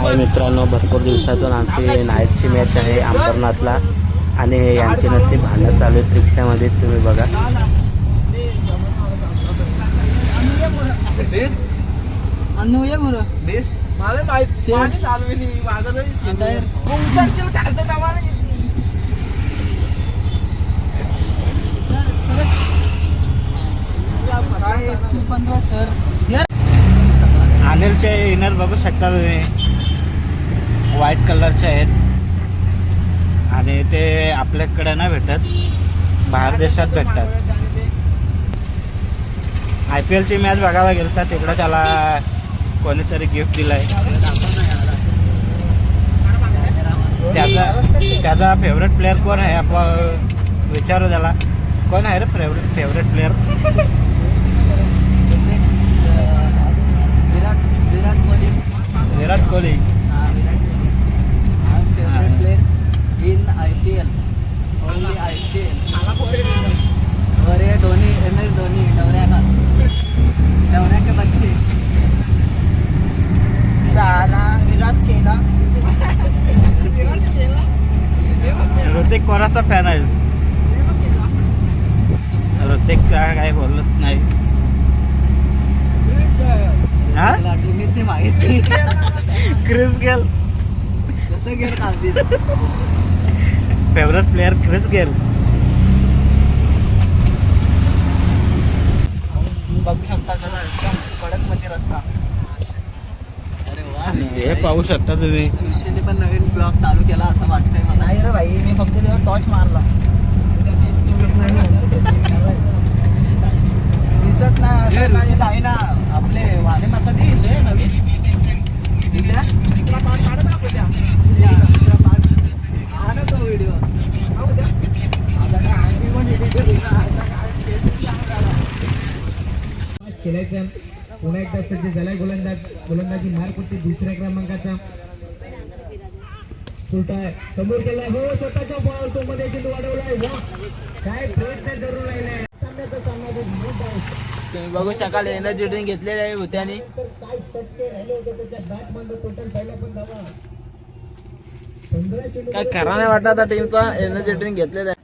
हाय मित्रांनो, भरपूर दिवसातून आमची नाईटची मॅच आहे अंबरनाथला आणि यांची नसती भांडण चालू आहेत रिक्षामध्ये. तुम्ही बघा. अनिलचे इनर बघू शकता तुम्ही, व्हाईट कलरचे आहेत आणि ते आपल्याकडे नाही भेटत, बाहेर देशात भेटतात. IPLची मॅच बघायला गेलो तर तिकडं त्याला कोणीतरी गिफ्ट दिलाय. त्याचा फेवरेट प्लेअर कोण आहे आपण विचारू त्याला. कोण आहे रे favourite player? Virat Kohli. Favourite player in IPL, only IPL. और ये धोनी, MS धोनी, डवऱ्या के बच्चे. साला विराट केला. ऋतिक कोणाचा फॅन आहेस? ऋतिकचा काय बोलत नाही. हा, टीम मागितली. क्रिस गेल कसं गेल काढली. Favourite player Chris Gayle. बघू शकता कसा एकदम कडक मध्ये रस्ता. अरे वा. हे पाहू शकता तुम्ही. विषयने पण नवीन ब्लॉग चालू केला असं वाटतंय मला. नाही रे भाई, मी फक्त तेव्हा टॉर्च मारला. दिसत नाही ना आपले वाणे माता देईल नवीन. दुसरा पार्ट काढत दुसरा पार्ट हा ना तो व्हिडिओ. खेळायचा पुन्हा एकदा सज्ज झालाय गोलंदाजी मार करते दुसऱ्या क्रमांकाचा. फुलटाय समोर केलाय, हो स्वतःच्या बॉल तो मध्ये चेंडू वाढवलाय. काय प्रयत्न करून राहिलाय. सामन्याचा सामना तुम्ही बघू शकाल एनर्जी ड्रिंक घेतलेले आहे होत्याने. काय टक्के राहिले होते त्याच्या बॅट मध्ये टोटल पहिला पण धावा 15 चेंडू. काय खरा नाही वाटत आता टीमचा एनर्जी ड्रिंक घेतलेला आहे.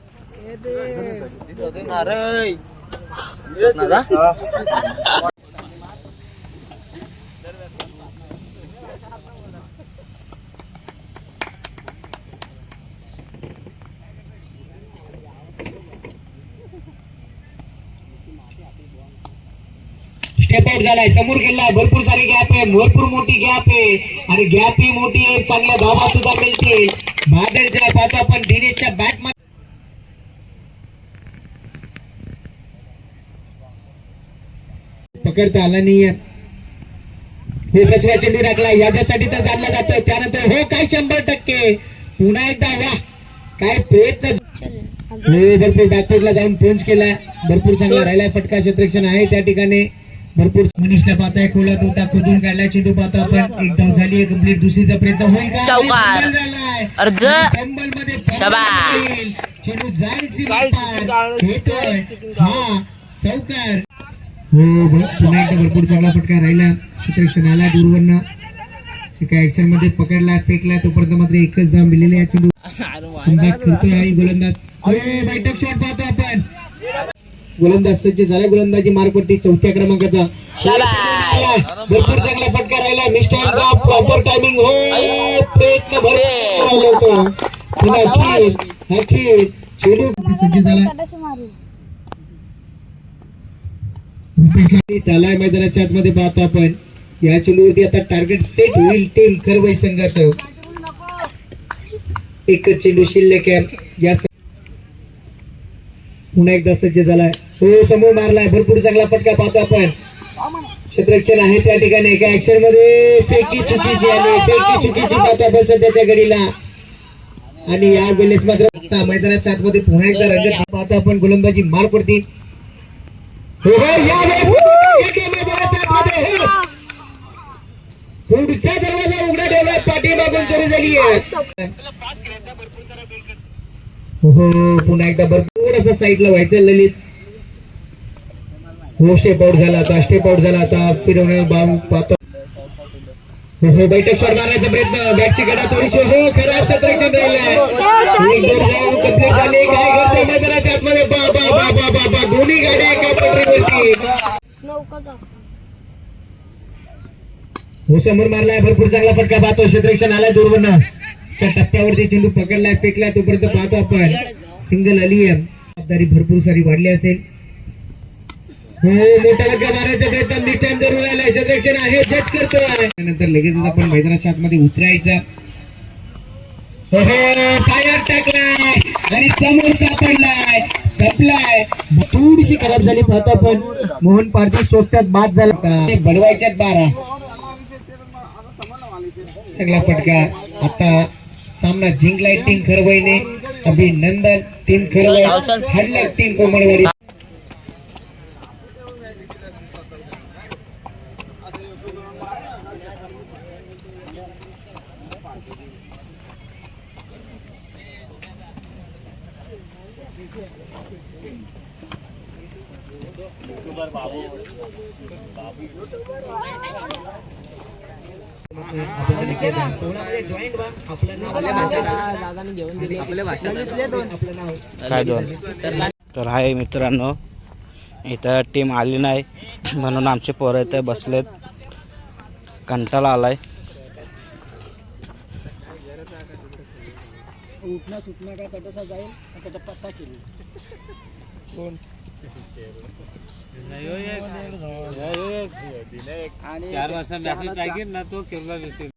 स्टेप आउट झालाय, समोर गेलाय, भरपूर सारी गॅप आहे, भरपूर मोठी गॅप आहे आणि गॅप ही मोठी आहे. चांगल्या धावा सुद्धा मिळतील. बादलच्या पाहतो आपण दिनेशच्या बॅट मध्ये पकडता आला नाहीये. हो कसवा चेंडू टाकला, याच्यासाठी तर जाणला जातोय. त्यानंतर हो काय 100% पुन्हा एकदा. वा काय प्रयत्न. हो भरपूर बॅकफुटला जाऊन पंच केलाय, भरपूर चांगला राहिलाय. फटका क्षेत्ररक्षण आहे त्या ठिकाणी. भरपूर मनीषला पाहताय, खोला होता खोदून काढलाय चेंडू. पाहतो आपण एक धाव झाली कंप्लीट. दुसरीचा प्रयत्न होईल का? कंबल मध्ये चेंडू जाईल. हा चौकार. हो पुन्हा एकदा भरपूर चांगला फटका राहिला. क्षेत्ररक्षण आला दूरवरनं. एका ऍक्शन मध्ये पकडला, फेकला, तोपर्यंत मात्र एकच धाव मिळाली आहे. चेंडू खेळतोय आणि गोलंदाज बैठक शॉट पाहतो आपण. गोलंदाज सज्ज झाला, गोलंदाजी मार्कवरती चौथ्या क्रमांकाचा. भरपूर चांगला फटका राहिला. Mister proper timing. हो प्रयत्न भरपूर चेंडू सज्ज झाला. त्याला मैदानाच्या आतमध्ये पाहतो आपण. या चेंडूवरती आता टार्गेट सेट होईल टीम करवई संघाचं. एकच चेंडू शिल्लक आहे. या पुन्हा एकदा सज्ज झालाय. हो समोर मारलाय, भरपूर चांगला फटका पाहतो आपण. क्षेत्ररक्षण आहे त्या ठिकाणी. एका ऍक्शन मध्ये फेकी चुकीची आली, फेकी चुकीची पाहतो आपण सध्याच्या घडीला. आणि या वेळेस मात्र मैदानाच्या आतमध्ये पुन्हा एकदा रंगत पाहतो आपण. गोलंदाजी मार पडती. हो या पुढचा दरवाजा उघडा ठेवला, पाठीमागून चोरी झाली आहे. हो पुन्हा एकदा भरपूर असं साईडला व्हायचं ललित. हो स्टेप आउट झाला आता, स्टेप आउट झाला आता. फिरवणे बाम पाहतो. हो बैठक स्वर मारण्याचा प्रयत्न बॅटची कडा थोडीशी हो खरा क्षेत्ररक्षण राहिलाय कंप्लीट झाली काय करते मैदानाच्या आतमध्ये बा दोन्ही गाड्या एका पटरीवरती हो समोर मारलाय भरपूर चांगला फटका पाहतो क्षेत्ररक्षण आलाय दूरवरनं त्या टप्प्यावरती चेंडू पकडलाय फेकलाय तोपर्यंत पाहतो आपण सिंगल आली आहे जबाबदारी भरपूर सारी वाढली असेल हो मोठा फटका मारायचा प्रयत्न निष्ठान जरूर राहिलाय क्षेत्ररक्षण आहे जज करतोय नंतर लगेचच आपण मैदानाच्या आतमध्ये उतरायचा हो पायात टाकलाय आणि समोर सापडलाय संपलाय थोडीशी खराब झाली पाहतो आपण मोहन पारजी सोस्त्यात बाद झाला बडवायच्यात 12 चांगला फटका आता सामना जिंकलाय टीम खरवईने अभिनंदन टीम खरवई हरला टीम कोमळवाडी काय दोन तर हाय मित्रांनो इथं टीम आली नाही म्हणून आमचे पोरं इथे बसलेत कंटाळा आलाय उठणं सुटणं काय कटसा जाईल त्याचा पत्ता केली कोण आणि 4 वर्षा मॅसेज टाकेल ना तो केवढा मेसेज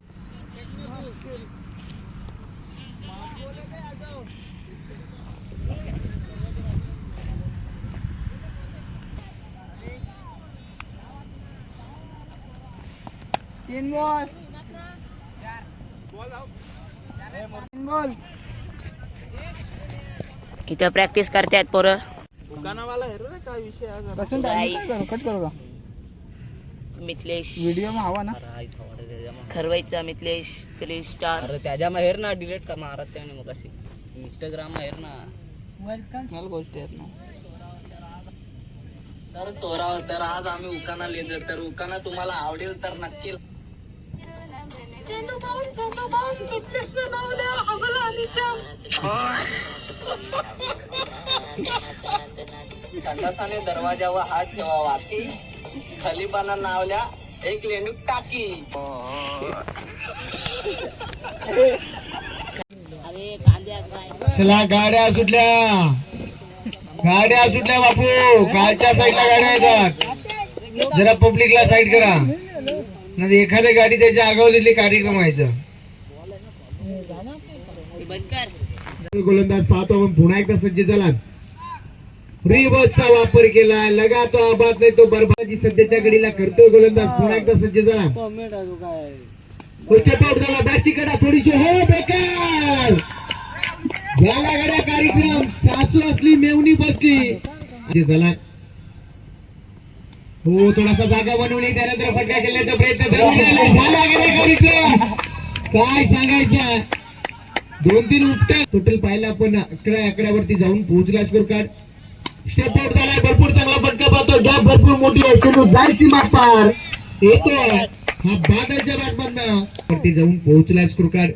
तीन बॉल इथं प्रॅक्टिस करतात पोरं दुकानावाला हेरो रे काय विषय कट करू का मिथलेश व्हिडिओ में हवा ना खरवाईचा मिथलेश 3 स्टार अरे त्याच्या माहेर ना डिलीट का मारत त्याने मग अशी इंस्टाग्राम माहेर ना वेलकम गोष्टी आहेत ना तर सोराव तर आज आम्ही उकाना लिहिलं तर उकाना तुम्हाला आवडेल तर नक्की संडासाने दरवाजावर हात ठेवावा की खलिबाना नावल्या एक लेणू टाकी अरे कांद्या चला गाड्या सुटल्या बापू कालच्या साईडला गाड्या येतात जरा पब्लिकला साईड करा नाही एखाद्या गाडी त्याच्या आगाऊ दिली कार्यक्रम व्हायचं गोलंदाज पाहतो आपण पुन्हा एकदा सज्ज झाला रिवर्सचा वापर केला लगा तो आबाद नाही तो बरबादी सध्याच्या घडीला करतोय गोलंदाज पुन्हा एकदा सज्ज झाला आउट झाला बॅटची कडा थोडीशी हो बेकार झाला गड्या कार्यक्रम सासू असली मेवणी बसली झाला हो थोडासा जागा बनवली त्यानंतर फटका खेळण्याचा प्रयत्न झाला गड्या कार्यक्रम काय सांगायचं 2-3 उपट्या टोटल पाहिला पण 11 आकड्यावरती जाऊन पोहोचला स्कोर कार्ड स्टेप आउट झालाय भरपूर चांगला फटका पाहतो गॅप भरपूर मोठी आहे चेंडू जाईल सीमा पार येतो हा बादलच्या बॅटमधनं वरती जाऊन पोहोचला स्कोर कार्ड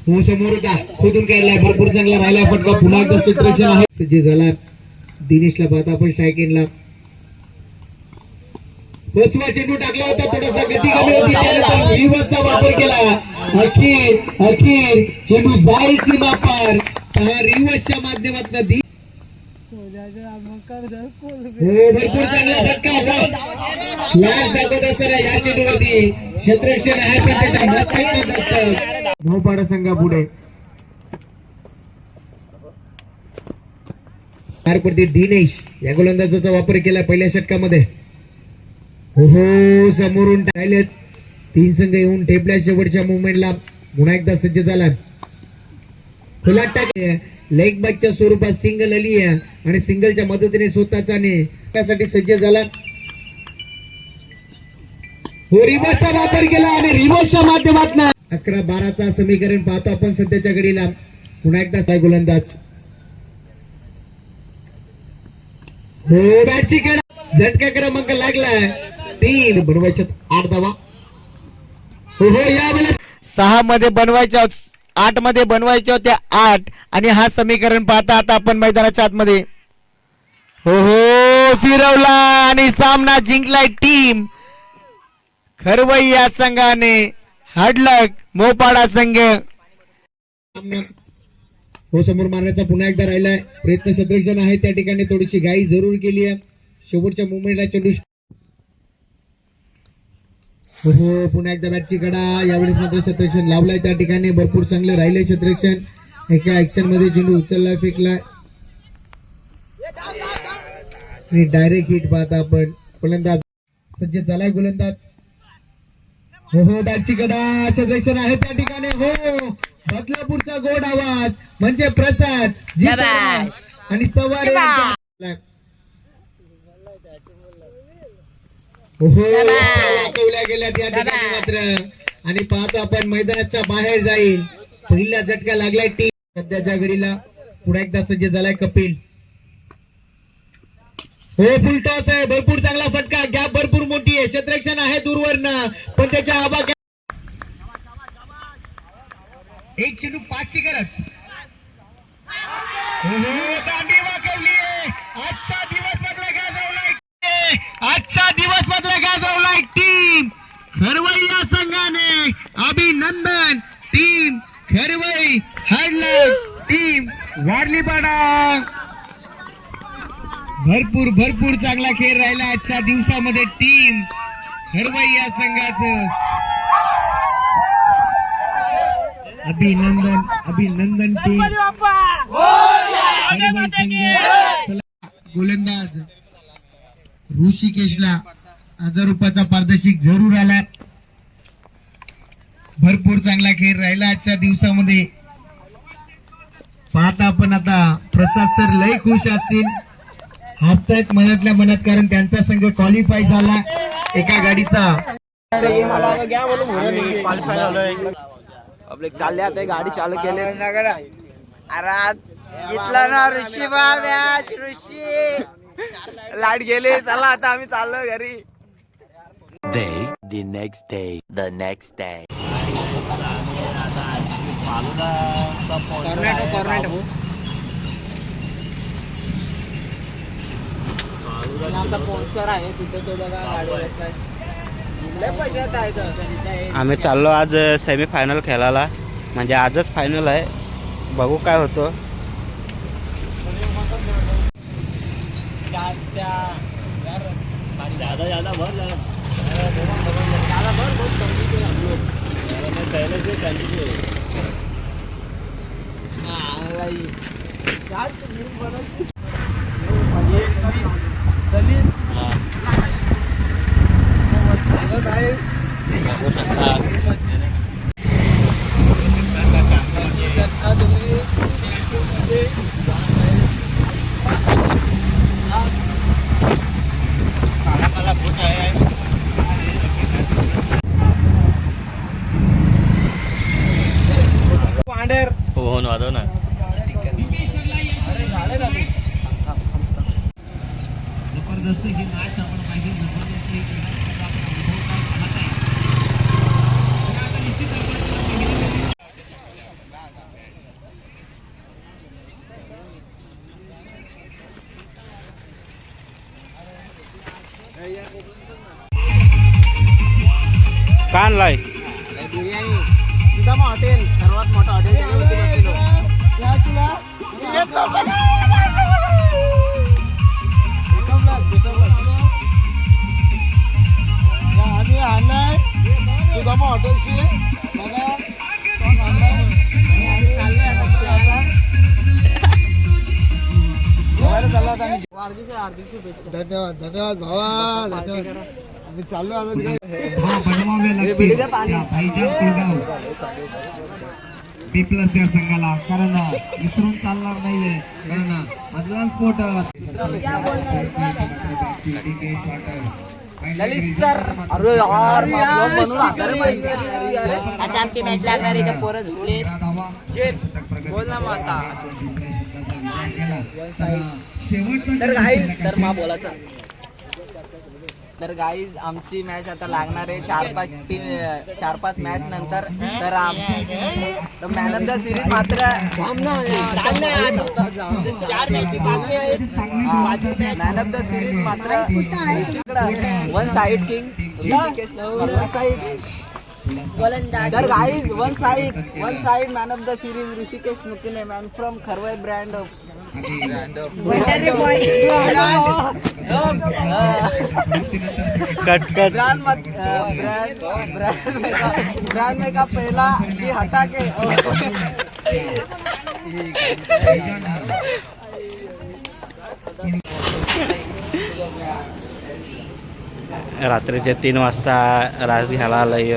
हो समोर होता खोदून काढलाय भरपूर चांगला राहिला फटका पुन्हा एकदा क्षेत्ररक्षण आहे जे झाला दिनेशला पाहता आपण स्ट्रायकिंगला बसवा चेंडू टाकला होता थोडासा गती कमी होती त्यानंतर रिव्हर्सचा वापर केला अखेर चेंडू जाईल सीमा पार हा रिव्हर्सच्या माध्यमातून भरपूर चांगला फटका लास्ट दाखवत असताना या चेंडूवरती क्षेत्ररक्षण आहे पण त्याच्या मस्कट असतं मोपाडा संघा पुढे दिनेश या गोलंदाजाचा वापर केला पहिल्या षटकामध्ये हो समोरून टाळलेत 3 संघ येऊन ठेपल्या शेवटच्या मुवमेंटला पुन्हा एकदा सज्ज झाला खुला टाकले लेग बॅकच्या स्वरूपात सिंगल आली आहे आणि सिंगलच्या मदतीने स्वतःचा त्यासाठी सज्ज झाला हो रिव्हर्सचा वापर केला आणि रिव्हर्सच्या माध्यमातून 11-12चा समीकरण पाहतो आपण सध्याच्या घडीला पुन्हा एकदा गोलंदाज हो बॅटची कडा झटका क्रमांक लागलाय 3 बरोबरच्या 8 धावा हो हो यावेळेला 6 मध्ये बनवायच्या 8 मध्ये बनवायच्या होत्या 8 आणि हा समीकरण पाहता आता आपण मैदानाच्या आतमध्ये हो हो फिरवला आणि सामना जिंकलाय टीम खरवई या संघाने. हाडलक मोपाडा संघ हो समोर मारण्याचा पुन्हा एकदा राहिलाय प्रयत्न. क्षेत्ररक्षण आहे त्या ठिकाणी थोडीशी घाई जरूर केली आहे शेवटच्या मुवमेंटला चेंडू. हो पुन्हा एकदा बॅटची कडा यावेळेस मात्र क्षेत्ररक्षण लावलाय त्या ठिकाणी भरपूर चांगलं राहिलंय क्षेत्ररक्षण. एका ऍक्शन मध्ये चेंडू उचललाय फेकलाय आणि डायरेक्ट हिट पाहता आपण. गोलंदाज सज्ज झालाय गोलंदाज. हो हो बॅटची कडा क्षेत्ररक्षण आहे त्या ठिकाणी. हो बदलापूरचा गोड आवाज म्हणजे प्रसाद जी शाबास. आणि सवारे यांच्या- हो वाकवल्या गेल्या त्या ठिकाणी मात्र आणि पाहतो आपण मैदानाच्या बाहेर जाईल. पहिला झटका लागलाय टीम सध्याच्या घडीला. पुन्हा एकदा सज्ज झालाय कपिल. हो फुल टॉस आहे भरपूर चांगला फटका. गॅप भरपूर मोठी आहे क्षेत्ररक्षण आहे दूरवरनं पण त्याच्या आबा एक चेंडू 5ची गरज. हो हो दांडी वाकवली आहे. आजचा दिवस मात्र गाजवलाय. आजचा दिवस मात्र गाजवलाय टीम खरवई या संघाने. अभिनंदन टीम खरवई हाडलक टीम वारलीपाडा. भरपूर चांगला खेळ राहिला आजच्या दिवसामध्ये खरवई या संघाचं. अभिनंदन टीम खरवई संघ. गोलंदाज ऋषिकेशला 1000 रुपयाचा पारितोषिक जरूर आला. भरपूर चांगला खेळ राहिला आजच्या दिवसामध्ये. पाहता आपण आता प्रसाद सर लय खुश असतील हसतायत मनातल्या मनात कारण त्यांचा संघ क्वालिफाय झाला एका गाडीचा. आपले चालले आता गाडी चालू केले. अरे घेतला ना ऋषी मॅच ऋषी लाईट गेले. चला आता आम्ही चाललो घरी. The next day. कॉर्नेटो आमचा स्पॉन्सर आहे तिथे तो बघा गाडी पैशात आहे. आम्ही चाललो आज सेमी फायनल खेळायला म्हणजे आजच फायनल आहे. बघू काय होतं. हो वाजव ना. जबरदस्त ही मॅच आपण पाहिजे. का आणलाय बिर्याणी सुदामा हॉटेल सर्वात मोठा हॉटेल. आम्ही आणलाय सुदामा हॉटेलची धन्यवाद धन्यवाद भावा धन्यवाद. आम्ही चाललो आता B+ या संघाला कारण विसरून चालणार नाहीये कारण मतदान स्फोट. ललित सर अरे यार आता आमची मॅच लागणार आहे. पोरं झोपले. बोल ना मग आता. तर गाईस तर मा बोलायचं तर गाईज आमची मॅच आता लागणार आहे 4-5 मॅच नंतर. तर मॅन ऑफ द सिरीज मात्र मॅन ऑफ द सिरीज मात्र वन साइड किंग. तर guys one side man of the series Rishikesh मुकीने, man from Kharvai brand of cut brand में का पहला ये हटा के रात्रीचे 3 वाजता रास घ्यायला आलाय.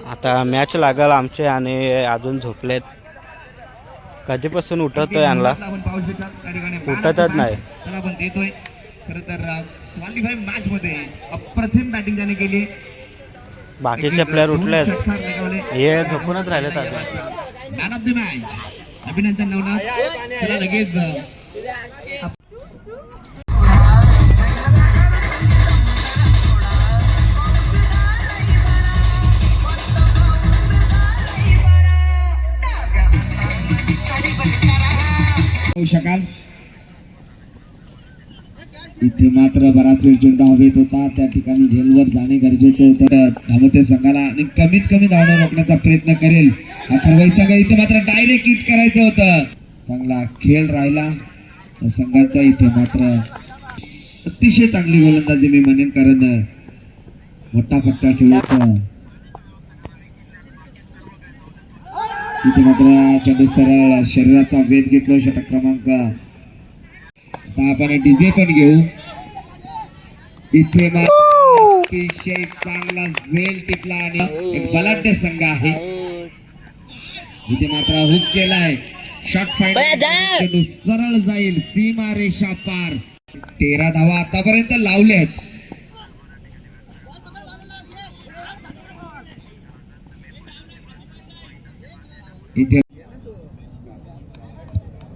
आता मॅच लागल आमचे आणि अजून झोपलेत. कधीपासून उठवतोय यांना, उठतच नाही. आपण देतोय खरं तर क्वालिफाय मॅच मध्ये अप्रतिम बॅटिंग त्याने केली. बाकीचे प्लेयर उठलेत, हे झोपूनच राहिलेत. आता मॅन ऑफ द मॅच अभिनंदन नवनाथ. चला लगेच शकाल. इथे मात्र बराच वेळ चेंडू हवेत होता, त्या ठिकाणी झेलवर जाणे गरजेचं होतं. धावते संघाला आणि कमीत कमी धावणं रोखण्याचा प्रयत्न करेल खरवईचा. इथे मात्र डायरेक्ट हिट करायचं होतं. चांगला खेळ राहिला संघाचा. इथे मात्र अतिशय चांगली गोलंदाजी मी म्हणेन, कारण मोठा फटका खेळतो. इथे मात्र चेंडू सरळ शरीराचा वेध घेतलो. षटक क्रमांक. आता आपण डीजे पण घेऊ. इथे अतिशय चांगला वेल टिपला आणि एक बलाढ्य संघ आहे. इथे मात्र हुक केलाय. शॉट फायनल चेंडू सरळ जाईल सीमा रेषा पार. 13 धावा आतापर्यंत लावल्यात. इथे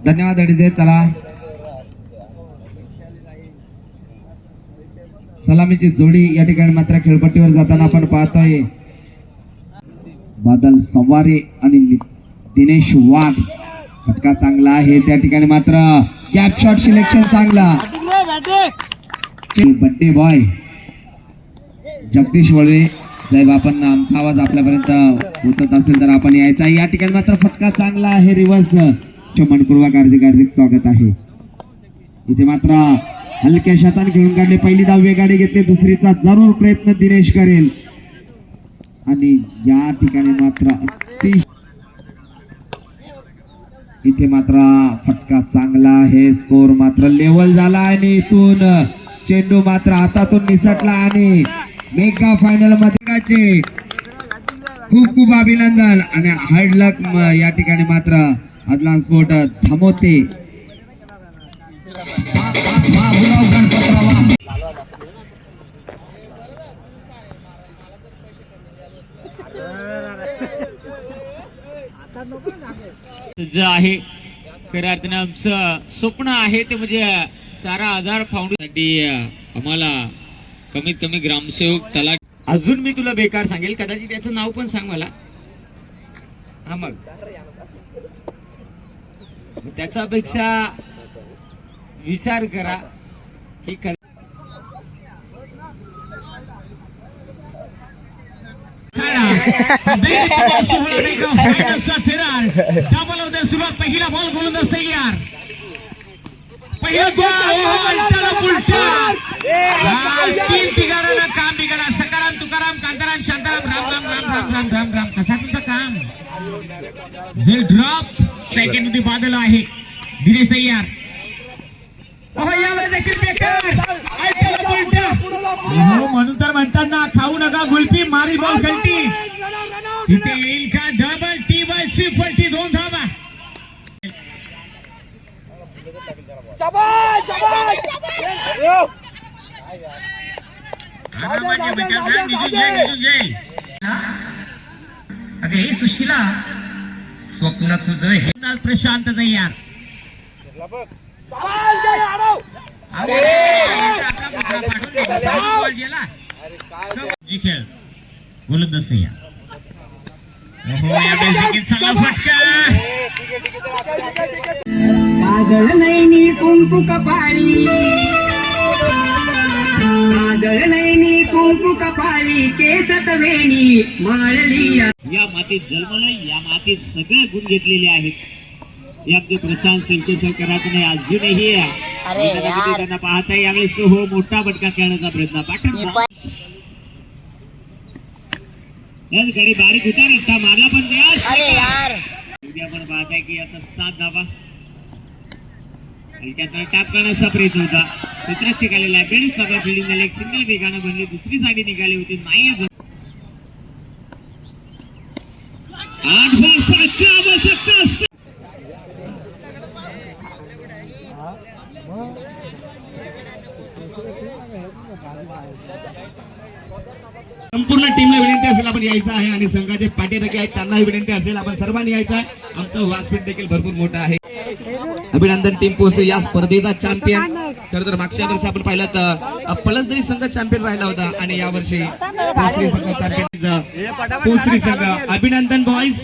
धन्यवाद अडीजे. चला सलामीची जोडी या ठिकाणी मात्र खेळपट्टीवर जाताना आपण पाहतोय. बादल संवारे आणि दिनेश वाघ. फटका चांगला आहे त्या ठिकाणी, मात्र गॅप शॉट सिलेक्शन चांगला. बड्डे बॉय जगदीश वळवे साहेब, आपण आमचा आवाज आपल्यापर्यंत पोहोचत असेल तर आपण यायचा. या ठिकाणी मात्र फटका चांगला आहे रिव्हर्स. मनपूर्वक हार्दिक स्वागत आहे. इथे मात्र हलक्या शताने खेळून काढले. पहिली धाव वेगाने घेतले, दुसरीचा जरूर प्रयत्न दिनेश करेल. आणि या ठिकाणी मात्र इथे मात्र फटका चांगला आहे. स्कोर मात्र लेवल झाला आणि इथून चेंडू मात्र हातातून निसटला आणि मेगा फायनल मध्ये खूप खूप अभिनंदन. आणि हार्ड लक या ठिकाणी मात्र अदलान स्पोर्ट थांबवते. जे आहे खऱ्या अर्थाने आमचं स्वप्न आहे ते म्हणजे सारा आधार फाउंडेशनसाठी आम्हाला कमीत कमी ग्रामसेवक तलाठी. अजून मी तुला बेकार सांगेल, कदाचित त्याचं नाव पण सांग मला. हा मग त्याच्यापेक्षा विचार करा की सुरुवात. पहिला बॉल गोलंदाज तयार. पहिला तीन तिघांना काम बिघडा. सकाराम तुकाराम कांताराम शांताराम राम राम राम राम राम राम राम. कसा तुमचं काम. जे ड्रॉप सेकंड मध्ये बादल आहे. दिनेश तयार. म्हणून तर म्हणतात ना, खाऊ नका गुलपी मारी बॉल खेळती. तिथे येईल का डबल टी बल ट्रिपल टी 2 धावा. अगं हे सुशिला स्वप्न तुझं हे प्रशांत तयार खेळ गोलंदाज तयार चांगला फटका काजळ नैनी कुंकू कपाळी काजळ नैनी कुंकू कपाळी केसत वेणी माळली या मातीत जन्मलंय, या मातीत सगळे गुण घेतलेले आहेत. या अगदी प्रशांत शिंकेसरकरांचं नाही अजूनही त्यांना पाहता यावेळेस हो मोठा फटका खेळण्याचा प्रयत्न पाठवला. गाडी बारीक होता रस्ता मारला पण उद्या पण पाहताय की आता 7 धावा आणि त्यातनं टाप करण्याचा प्रयत्न होता. चित्र शिकायला लायब्ररी सगळं फिल्डिंग झालं, एक सिंगल वेगानं बनली, दुसरी साडी निघाली होती नाही. 8 बॉल 5ची आवश्यकता असते. संपूर्ण टीमला विनंती असेल आपण यायचं आहे आणि संघाचे पाठीराखे आहेत त्यांनाही विनंती असेल आपण सर्वांनी यायचं आहे. आमचं व्यासपीठ देखील भरपूर मोठं आहे. अभिनंदन टीम पोहोचली या स्पर्धेचा चॅम्पियन. खरं तर मागच्या वर्षी आपण पाहिलं तर पलसदरी संघ चॅम्पियन राहिला होता आणि यावर्षी पोसरी संघ चॅम्पियन. पोसरी संघ अभिनंदन बॉईज.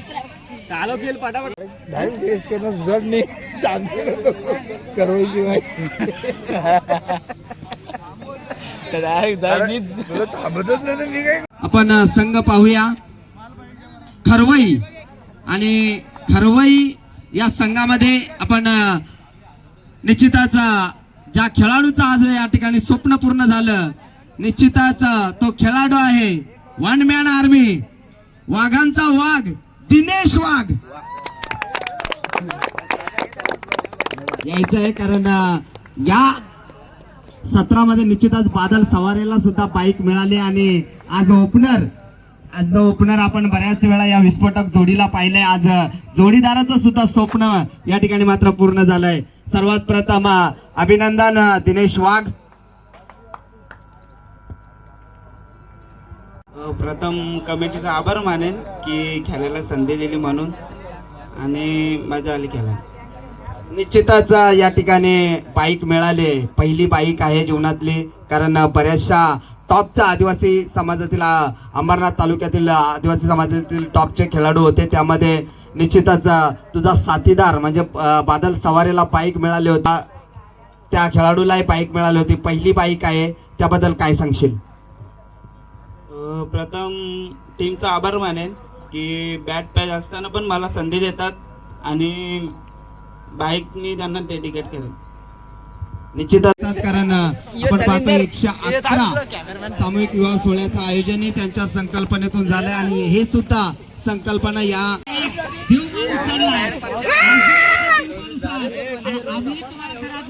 आपण संघ पाहूया खरवई आणि खरवई या संघामध्ये आपण निश्चितच ज्या खेळाडूचं आज या ठिकाणी स्वप्न पूर्ण झालं निश्चितच तो खेळाडू आहे वन मॅन आर्मी वाघांचा वाघ दिनेश वाघ यायचं आहे कारण या सत्रामध्ये निश्चितच बादल सवारेला सुद्धा बाईक मिळाली आणि आज ओपनर आपण बऱ्याच वेळा या विस्फोटक जोडीला पाहिलंय. आज जोडीदाराचं सुद्धा स्वप्न या ठिकाणी मात्र पूर्ण झालंय. सर्वात प्रथम अभिनंदन दिनेश वाघ. प्रथम कमिटीचा आभार मानेन की खेळायला संधी दिली म्हणून आणि मजा आली खेळायला. निश्चितच या ठिकाणी बाईक मिळाली, पहिली बाईक आहे जीवनातली कारण बऱ्याचशा टॉपच्या आदिवासी समाजातील अंबरनाथ तालुक्यातील आदिवासी समाजातील टॉपचे खेळाडू होते. त्यामध्ये निश्चितच तुझा साथीदार म्हणजे बादल सवारेला बाईक मिळाली होता, त्या खेळाडूलाही बाईक मिळाली होती. पहिली बाईक आहे त्याबद्दल काय सांगशील? प्रथम टीमचा आभार मानेन की बॅट पॅच असताना पण मला संधी देतात आणि बाईकनी त्यांना डेडिकेट करेन. निश्चितच कारण आपण पाहतो 111 सामूहिक विवाह सोहळ्याचं आयोजनही त्यांच्या संकल्पनेतून झालंय आणि हे सुद्धा संकल्पना या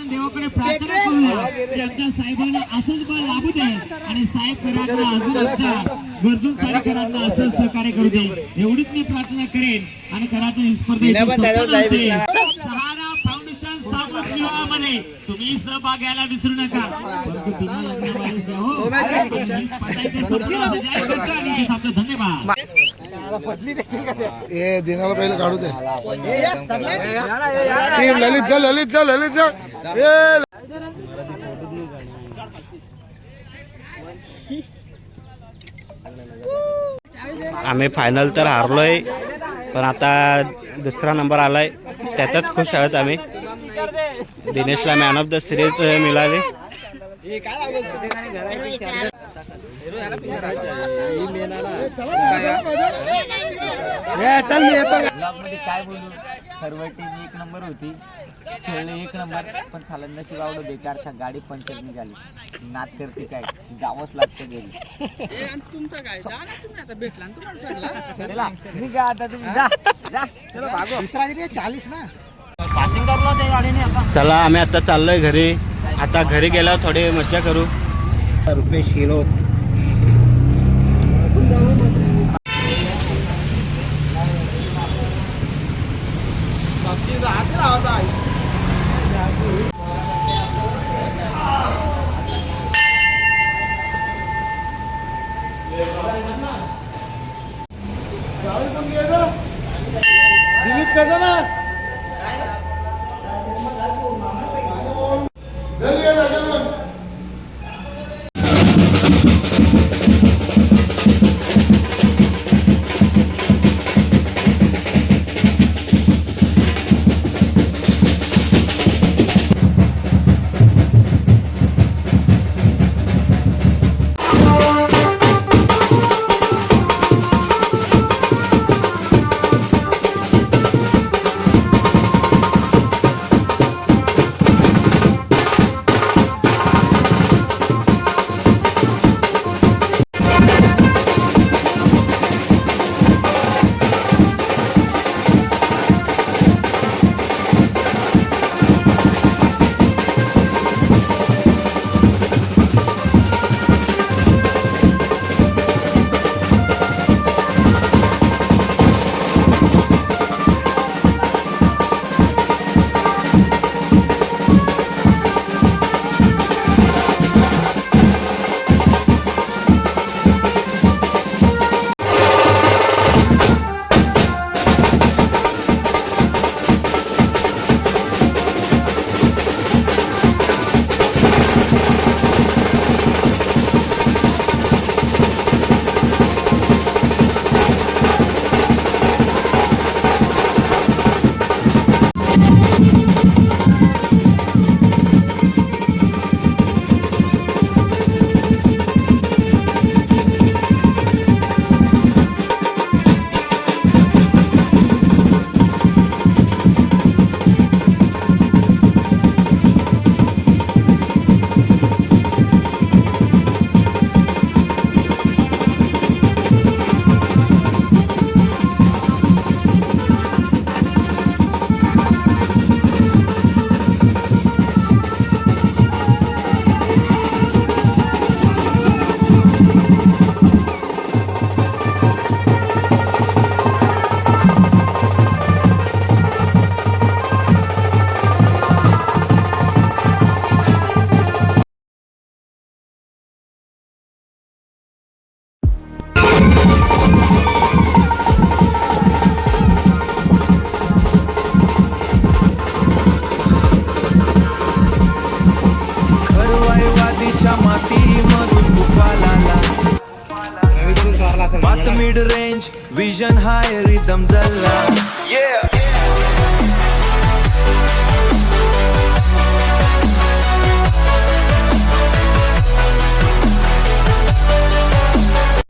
देवाकडे प्रार्थना करूया की आमच्या साहेबांना असंच बळ लागू दे आणि साहेब करांना गरजून साहेबांना असंच सहकार्य करू दे एवढीच मी प्रार्थना करेन. आणि खरात ही स्पर्धेत सहारा फाउंडेशन सामूहिक विवाहामध्ये तुम्ही सहभाग घ्यायला विसरू नका. धन्यवाद. दिनाला पहिले काढू दे टीम ललित जा आम्ही फायनल तर हारलोय पण आता दुसरा नंबर आलाय त्यातच खुश आहोत आम्ही. दिनेशला मॅन ऑफ द सिरीज मिळाले. काय बोलू खरवई टीम 1 नंबर होती, खेळले 1 नंबर पण झालं नशीब आवडं बेकार गाडी पंचर निघाली. नाद करते काय जावंच लागतं घरी. चला आम्ही आता चाललोय घरी. आता घरी गेल्यावर थोडी मज्जा करू. रुपेश हिरो दिलीप कसा ना मिड रेंज विजन हाय रिदम जल्ला